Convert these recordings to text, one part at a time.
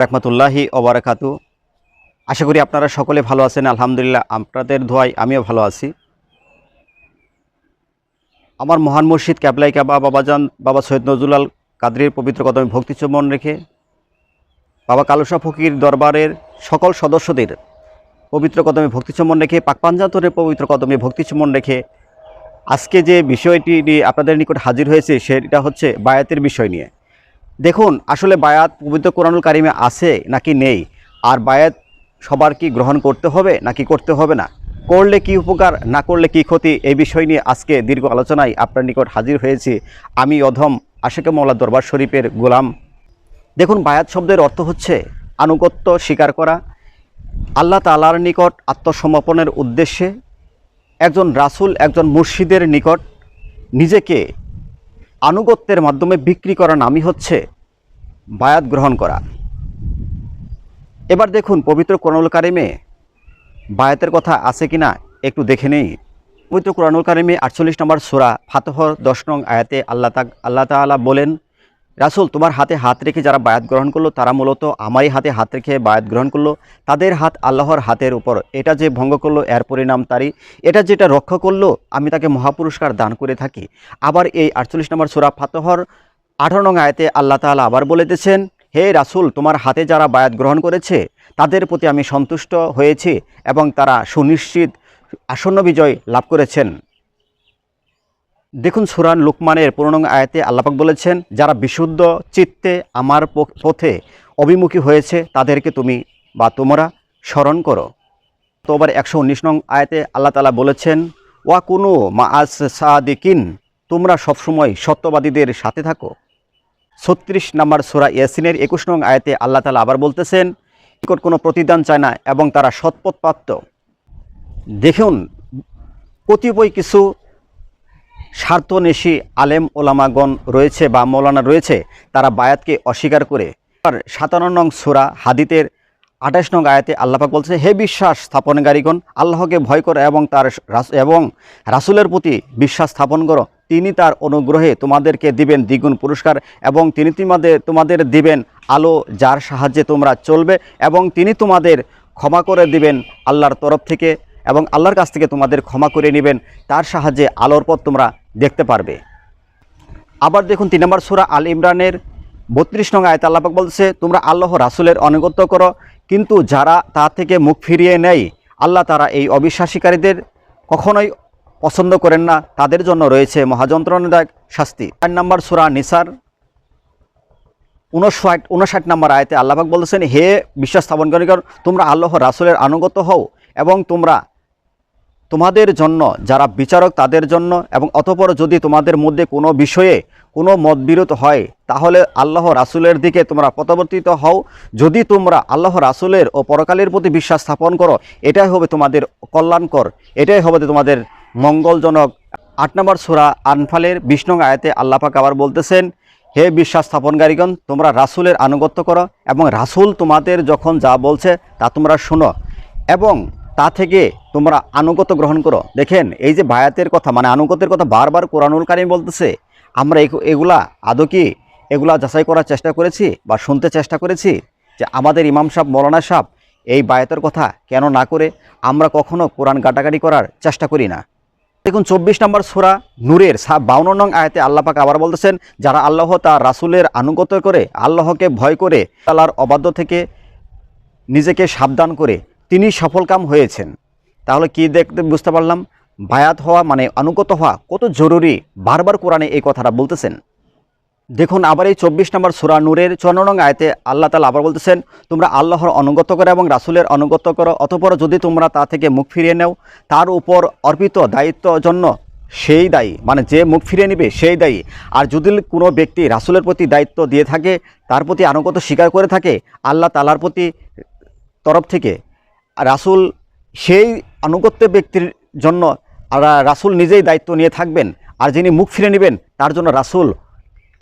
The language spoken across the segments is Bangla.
রাহমাতুল্লাহি ওয়া বারাকাতু। আশা করি আপনারা সকলে ভালো আছেন। আলহামদুলিল্লাহ, আপনাদের দোয়ায় আমিও ভালো আছি। আমার মহান মুর্শিদ ক্যাবলাই কাবা বাবাজান বাবা সৈয়দ নজরুল আল কাদরির পবিত্র কদমে ভক্তি চুম্বন রেখে, বাবা কালুসা ফকির দরবারের সকল সদস্যদের পবিত্র কদমে ভক্তি চুম্বন রেখে, পাক পাঞ্জাতনের পবিত্র কদমে ভক্তি চুম্বন রেখে আজকে যে বিষয়টি নিয়ে আপনাদের নিকট হাজির হয়েছে সেটা হচ্ছে বায়াতের বিষয় নিয়ে। দেখুন, আসলে বায়াত পবিত্র কোরআনুল কারিমে আছে নাকি নেই, আর বায়াত সবার কি গ্রহণ করতে হবে নাকি করতে হবে না, করলে কি উপকার না করলে কি ক্ষতি, এই বিষয় নিয়ে আজকে দীর্ঘ আলোচনায় আপনার নিকট হাজির হয়েছি আমি অধম আশেকে মওলা দরবার শরীফের গোলাম। দেখুন, বায়াত শব্দের অর্থ হচ্ছে আনুগত্য স্বীকার করা, আল্লাহ তাআলার নিকট আত্মসমর্পণের উদ্দেশ্যে একজন রাসূল একজন মুর্শিদের নিকট নিজেকে আনুগত্যের মাধ্যমে বিক্রি করা নামই হচ্ছে বায়াত গ্রহণ করা। এবার দেখুন, পবিত্র কোরআনুল কারিমে বায়াতের কথা আছে কিনা একটু দেখে নেই। পবিত্র কোরআনুল কারিমে 48 নম্বর সূরা ফাতহর 10 নং আয়াতে আল্লাহ তাআলা বলেন, রাসূল তোমার হাতে হাত রেখে যারা বায়াত গ্রহণ করলো তারা মূলত আমারই হাতে হাত রেখে বায়াত গ্রহণ করলো, তাদের হাত আল্লাহর হাতের উপর, এটা যে ভঙ্গ করলো এর পরিণাম তারই, এটা যেটা রক্ষা করলো আমি তাকে মহাপুরস্কার দান করে থাকি। আবার এই 48 নম্বর সূরা ফাতহর 18 নং আয়াতে আল্লাহ তাআলা আবার বলে দিয়েছেন, হে রাসূল তোমার হাতে যারা বায়াত গ্রহণ করেছে তাদের প্রতি আমি সন্তুষ্ট হয়েছি এবং তারা সুনিশ্চিত আসন্ন বিজয় লাভ করেছেন। দেখুন, সূরা লুকমানের 15 নং আয়াতে আল্লাহ পাক বলেছেন, যারা বিশুদ্ধ চিত্তে আমার পথে অভিমুখী হয়েছে তাদেরকে তুমি বা তোমরা স্মরণ করো। তো আবার 119 নং আয়াতে আল্লাহ তাআলা বলেছেন, ওয়া কুনু মাআস সাদিকিন, তোমরা সবসময় সত্যবাদীদের সাথে থাকো। 36 নম্বর সূরা ইয়াসিনের 21 নং আয়াতে আল্লাহ তাআলা আবার বলতেছেন, নিকট কোনো প্রতিদান চায় না এবং তারা সৎপথপ্রাপ্ত। দেখুন, কতিপয় কিছু স্বার্থনেশী আলেম ওলামাগণ রয়েছে বা মৌলানা রয়েছে, তারা বায়াতকে অস্বীকার করে। আর 57 নং সূরা হাদীদের 28 নং আয়াতে আল্লাহ পাক বলছে, হে বিশ্বাস স্থাপনকারীগণ, আল্লাহকে ভয় করো এবং রাসূলের প্রতি বিশ্বাস স্থাপন করো, তিনি তার অনুগ্রহে তোমাদেরকে দিবেন দ্বিগুণ পুরস্কার এবং তিনি তোমাদের দিবেন আলো যার সাহায্যে তোমরা চলবে এবং তিনি তোমাদের ক্ষমা করে দিবেন আল্লাহর তরফ থেকে এবং আল্লাহর কাছ থেকে তোমাদের ক্ষমা করে নেবেন, তার সাহায্যে আলোর পথ তোমরা দেখতে পারবে। আবার দেখুন, 3 নম্বর সূরা আল ইমরানের 32 নং আয়াতে আল্লাহ পাক বলছে, তোমরা আল্লাহ রাসূলের আনুগত্য করো, কিন্তু যারা তা থেকে মুখ ফিরিয়ে নেয় আল্লাহ তারা এই অবিশ্বাসীকারীদের কখনোই পছন্দ করেন না, তাদের জন্য রয়েছে মহাযন্ত্রণাদায়ক শাস্তি। 4 নম্বর সূরা নিসার 59 নম্বর আয়াতে আল্লাহ পাক বলেছেন, হে বিশ্বাস স্থাপনকারীগণ, তোমরা আল্লাহ রাসূলের আনুগত্য হও এবং তোমাদের জন্য যারা বিচারক তাদের জন্য, এবং অতঃপর যদি তোমাদের মধ্যে কোনো বিষয়ে কোনো মতবিরোধ হয় তাহলে আল্লাহ রাসূলের দিকে তোমরা প্রত্যাবর্তিত হও। যদি তোমরা আল্লাহ রাসূলের ও পরকালের প্রতি বিশ্বাস স্থাপন করো, এটাই হবে তোমাদের কল্যাণকর, এটাই হবে তোমাদের মঙ্গলজনক। 8 নম্বর সূরা আনফালের 20 নং আয়াতে আল্লাহ পাক আবার বলতেছেন, হে বিশ্বাস স্থাপনকারীগণ, তোমরা রাসূলের আনুগত্য করো এবং রাসূল তোমাদের যখন যা বলছে তা তোমরা শোনো এবং তা থেকে তোমরা আনুগত্য গ্রহণ করো। দেখেন, এই যে বায়াতের কথা মানে আনুগত্যের কথা বারবার কোরআনুল কারীম বলতেছে, আমরা এগুলা আদৌ কি এগুলা যাচাই করার চেষ্টা করেছি বা শুনতে চেষ্টা করেছি যে আমাদের ইমাম সাহেব মৌলানা সাহেব এই বায়াতের কথা কেন না করে আমরা কখনো কোরআন গাটাগাটি করার চেষ্টা করি না। দেখুন, 24 নম্বর সূরা নূরের 52 নং আয়াতে আল্লাহ পাক আবার বলতেছেন, যারা আল্লাহ তার রাসূলের আনুগত্য করে, আল্লাহকে ভয় করে, আল্লাহর অবাধ্য থেকে নিজেকে সাবধান করে তিনি সফলকাম হয়েছেন। তাহলে কি বুঝতে পারলাম, বায়াত হওয়া মানে আনুগত্য হওয়া কত জরুরি, বারবার কোরআনে এই কথাটা বলতেছেন। দেখুন, আবার এই 24 নম্বর সূরা নূরের 54 নং আয়াতে আল্লাহ তাআলা আবার বলতেছেন, তোমরা আল্লাহর আনুগত্য করো এবং রাসূলের আনুগত্য করো, অতঃপর যদি তোমরা তা থেকে মুখ ফিরিয়ে নাও তার উপর অর্পিত দায়িত্ব জন্য সেই দায়ী, মানে যে মুখ ফিরিয়ে নেবে সেই দায়ী। আর যদি কোনো ব্যক্তি রাসূলের প্রতি দায়িত্ব দিয়ে থাকে, তার প্রতি আনুগত্য স্বীকার করে থাকে, আল্লাহ তাআলার প্রতি তরফ থেকে রাসূল সেই আনুগত্য ব্যক্তির জন্য রাসূল নিজেই দায়িত্ব নিয়ে থাকবেন, আর যিনি মুখ ফিরে নেবেন তার জন্য রাসূল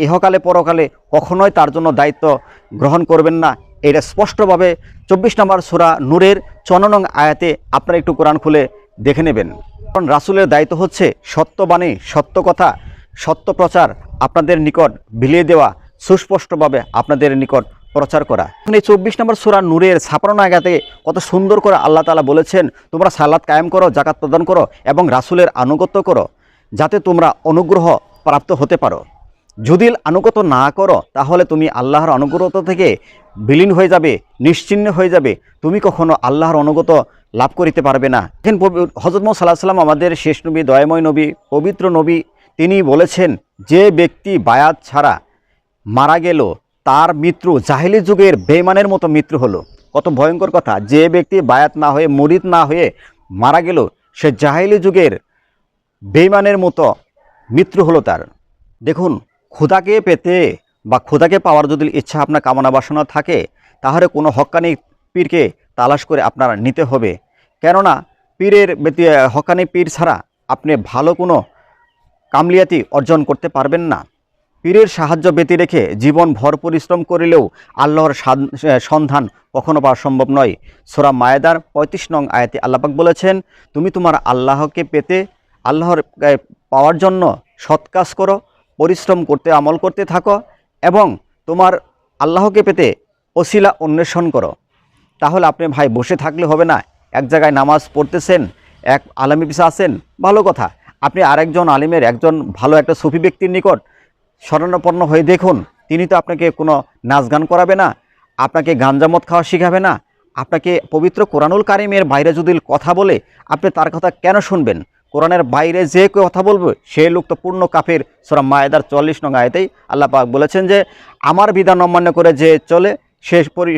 ইহকালে পরকালে কখনোই তার জন্য দায়িত্ব গ্রহণ করবেন না। এটা স্পষ্টভাবে 24 নম্বর সূরা নূরের 54 নং আয়াতে আপনারা একটু কোরআন খুলে দেখে নেবেন। কারণ রাসূলের দায়িত্ব হচ্ছে সত্যবাণী, সত্য কথা, সত্য প্রচার আপনাদের নিকট বিলিয়ে দেওয়া, সুস্পষ্টভাবে আপনাদের নিকট প্রচার করা। এই 24 নম্বর সূরা নূরের 56 আয়াতে কত সুন্দর করে আল্লাহ তাআলা বলেছেন, তোমরা সালাত কায়েম করো, যাকাত প্রদান করো এবং রাসূলের আনুগত্য করো, যাতে তোমরা অনুগ্রহ প্রাপ্ত হতে পারো। যদি আনুগত্য না করো তাহলে তুমি আল্লাহর অনুগ্রহ থেকে বিলীন হয়ে যাবে, নিশ্চিহ্ন হয়ে যাবে, তুমি কখনো আল্লাহর অনুগত লাভ করিতে পারবে না। দেখেন হযরত মুহাম্মদ সাল্লাল্লাহু আলাইহি ওয়াসাল্লাম আমাদের শেষ নবী, দয়াময় নবী, পবিত্র নবী, তিনি বলেছেন যে ব্যক্তি বায়াত ছাড়া মারা গেল তার মৃত্যু জাহেলি যুগের বেঈমানের মতো মৃত্যু হলো। কত ভয়ঙ্কর কথা! যে ব্যক্তি বায়াত না হয়ে, মুরিদ না হয়ে মারা গেল, সে জাহেলি যুগের বেঈমানের মতো মৃত্যু হলো তার। দেখুন, খোদাকে পেতে বা খোদাকে পাওয়ার যদি ইচ্ছা আপনার কামনা বাসনা থাকে, তাহলে কোনো হক্কানি পীরকে তালাশ করে আপনার নিতে হবে। কেননা পীরের হক্কানি পীর ছাড়া আপনি ভালো কোনো কামলিয়াতি অর্জন করতে পারবেন না। পীরের সাহায্য ব্যতি রেখে জীবন ভর পরিশ্রম করিলেও আল্লাহর সন্ধান কখনো পাওয়া সম্ভব নয়। সূরা মায়েদার 35 নং আয়াতে আল্লাহ পাক বলেছেন, তুমি তোমার আল্লাহকে পেতে, আল্লাহর পাওয়ার জন্য সৎ কাজ করো, পরিশ্রম করতে, আমল করতে থাকো এবং তোমার আল্লাহকে পেতে ওসিলা অন্বেষণ করো। তাহলে আপনি ভাই বসে থাকলে হবে না। এক জায়গায় নামাজ পড়তেছেন, এক আলেমের পিছনে আছেন, ভালো কথা। আপনি আরেকজন আলিমের, একজন ভালো একটা সুফি ব্যক্তির নিকট শরণাপন্ন হয়ে দেখুন, তিনি তো আপনাকে কোনো নাচ গান করাবে না, আপনাকে গাঞ্জামত খাওয়া শিখাবে না, আপনাকে পবিত্র কোরআনুল কারিমের বাইরে যদি কথা বলে আপনি তার কথা কেন শুনবেন? কোরআনের বাইরে যে কেউ কথা বলবে সে লোক তো পূর্ণ কাফের। সূরা মায়েদার 44 নং আয়াতেই আল্লাহ পাক বলেছেন যে আমার বিধান অমান্য করে যে চলে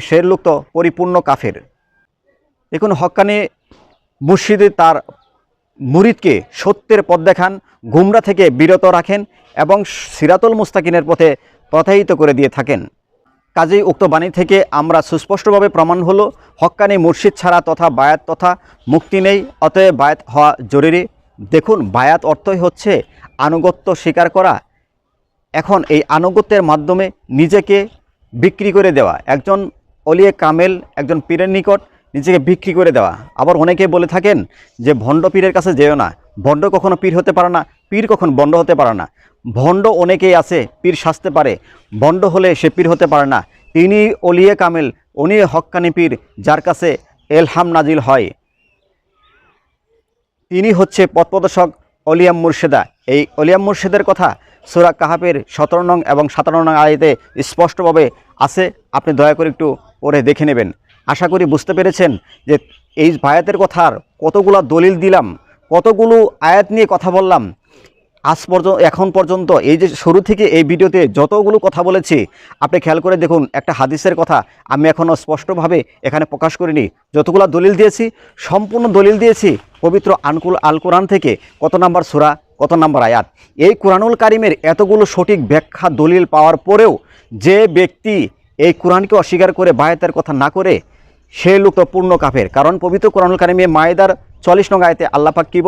সে লোক তো পরিপূর্ণ কাফের। দেখুন, হক্কানি মুর্শিদে তার মুরিদকে সত্যের পথ দেখান, গুমরা থেকে বিরত রাখেন এবং সিরাতুল মুস্তাকিনের পথে প্রথায়িত করে দিয়ে থাকেন। কাজেই উক্ত বাণী থেকে আমরা সুস্পষ্টভাবে প্রমাণ হলো হক্কানি মুর্শিদ ছাড়া তথা বায়াত তথা মুক্তি নেই, অতএব বায়াত হওয়া জরুরি। দেখুন, বায়াত অর্থই হচ্ছে আনুগত্য স্বীকার করা। এখন এই আনুগত্যের মাধ্যমে নিজেকে বিক্রি করে দেওয়া, একজন অলিয়ে কামেল, একজন পীরের নিকট নিজেকে বিক্রি করে দেওয়া। আবার অনেকে বলে থাকেন যে ভণ্ড পীরের কাছে যেও না, ভণ্ড কখনো পীর হতে পারে না, পীর কখনো ভণ্ড হতে পারে না। ভণ্ড অনেকেই আছে, পীর সাজতে পারে, ভণ্ড হলে সে পীর হতে পারে না। তিনি অলিয়ে কামেল, উনি হক্কানি পীর, যার কাছে এলহাম নাজিল হয়, তিনি হচ্ছে পথপ্রদর্শক অলিয়াম মুর্শেদা। এই অলিয়াম মুর্শেদের কথা সূরা কাহাফের 17 নং এবং 57 নং আয়াতে স্পষ্টভাবে আছে। আপনি দয়া করে একটু পড়ে দেখে নেবেন। আশা করি বুঝতে পেরেছেন যে এই বায়াতের কথার কতগুলো দলিল দিলাম, কতগুলো আয়াত নিয়ে কথা বললাম। এখন পর্যন্ত এই যে শুরু থেকে এই ভিডিওতে যতগুলো কথা বলেছি, আপনি খেয়াল করে দেখুন, একটা হাদিসের কথা আমি এখনও স্পষ্টভাবে এখানে প্রকাশ করিনি। যতগুলো দলিল দিয়েছি সম্পূর্ণ দলিল দিয়েছি পবিত্র আল কোরআন থেকে। কত নাম্বার সূরা, কত নাম্বার আয়াত। এই কোরআনুল কারিমের এতগুলো সঠিক ব্যাখ্যা দলিল পাওয়ার পরেও যে ব্যক্তি এই কোরআনকে অস্বীকার করে বায়াতের কথা না করে, সে লোক তো পূর্ণ কাফের। কারণ পবিত্র কোরআনুল কারিমে মায়েদার 44 নং আয়াতে আল্লাহ পাক কী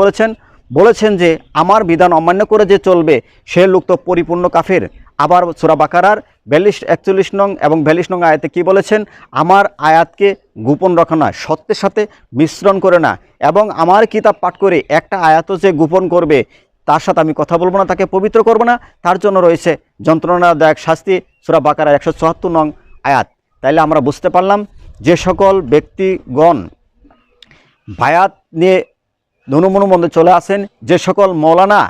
বলেছেন যে আমার বিধান অমান্য করে যে চলবে সে লোক তো পরিপূর্ণ কাফের। আবার সূরা বাকারার 41 নং এবং 42 নং আয়াতে কি বলেছেন, আমার আয়াতকে গোপন রাখো না, সত্যের সাথে মিশ্রণ করে না, এবং আমার কিতাব পাঠ করে একটা আয়াতও যে গোপন করবে তার সাথে আমি কথা বলবো না, তাকে পবিত্র করব না, তার জন্য রয়েছে যন্ত্রণাদায়ক শাস্তি। সূরা বাকারার 174 নং আয়াত। তাইলে আমরা বুঝতে পারলাম যে সকল ব্যক্তিগণ বায়াত নিয়ে ধনুমনু মধ্যে চলে আসেন, যে সকল মৌলানা,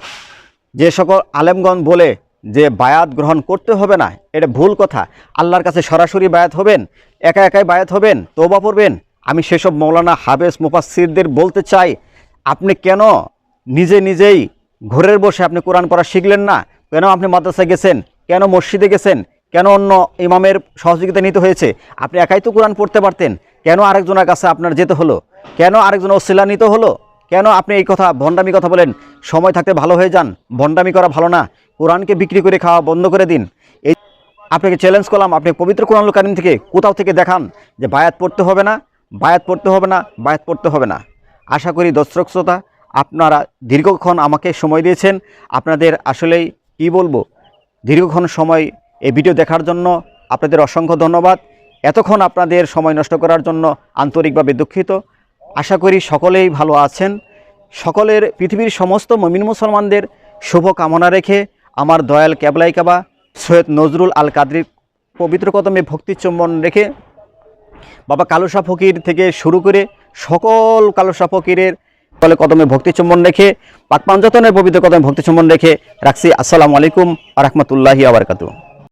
যে সকল আলেমগণ বলে যে বায়াত গ্রহণ করতে হবে না, এটা ভুল কথা। আল্লাহর কাছে সরাসরি বায়াত হবেন, একা একাই বায়াত হবেন, তওবা পড়বেন। আমি সেসব মৌলানা, হাফেজ, মুফাসসিরদের বলতে চাই, আপনি কেন নিজেই ঘরের বসে আপনি কোরআন পড়া শিখলেন না? কেন আপনি মাদ্রাসায় গেছেন? কেন মসজিদে গেছেন? কেন অন্য ইমামের সহযোগিতা নিতে হয়েছে? আপনি একাই তো কোরআন পড়তে পারতেন, কেন আরেকজনের কাছে আপনার যেতে হলো? কেন আরেকজন ওসিলা নিতে হলো? কেন আপনি এই কথা ভণ্ডামি কথা বলেন? সময় থাকতে ভালো হয়ে যান, ভণ্ডামি করা ভালো না। কোরআনকে বিক্রি করে খাওয়া বন্ধ করে দিন। এই আপনাকে চ্যালেঞ্জ করলাম, আপনি পবিত্র কোরআনুল কারীম থেকে কোথাও থেকে দেখান যে বায়াত পড়তে হবে না, বায়াত পড়তে হবে না, বায়াত পড়তে হবে না। আশা করি দর্শক শ্রোতা আপনারা দীর্ঘক্ষণ আমাকে সময় দিয়েছেন। আপনাদের আসলেই কি বলবো, দীর্ঘক্ষণ সময় এই ভিডিও দেখার জন্য আপনাদের অসংখ্য ধন্যবাদ। এতক্ষণ আপনাদের সময় নষ্ট করার জন্য আন্তরিকভাবে দুঃখিত। আশা করি সকলেই ভালো আছেন। সকলের, পৃথিবীর সমস্ত মুমিন মুসলমানদের শুভ কামনা রেখে আমার দয়াল কেবলাই কাবা সৈয়দ নজরুল আল কাদরির পবিত্র কদমে ভক্তি চুম্বন রেখে বাবা কালুসা ফকির থেকে শুরু করে সকল কালুসা ফকিরের বলে কদমে ভক্তি চুম্বন রেখে পাক পাঞ্জাতনের পবিত্র কদমে ভক্তি চুম্বন রেখে রাখছি। আসসালামু আলাইকুম ওয়া রাহমাতুল্লাহি ওয়া বারাকাতুহু।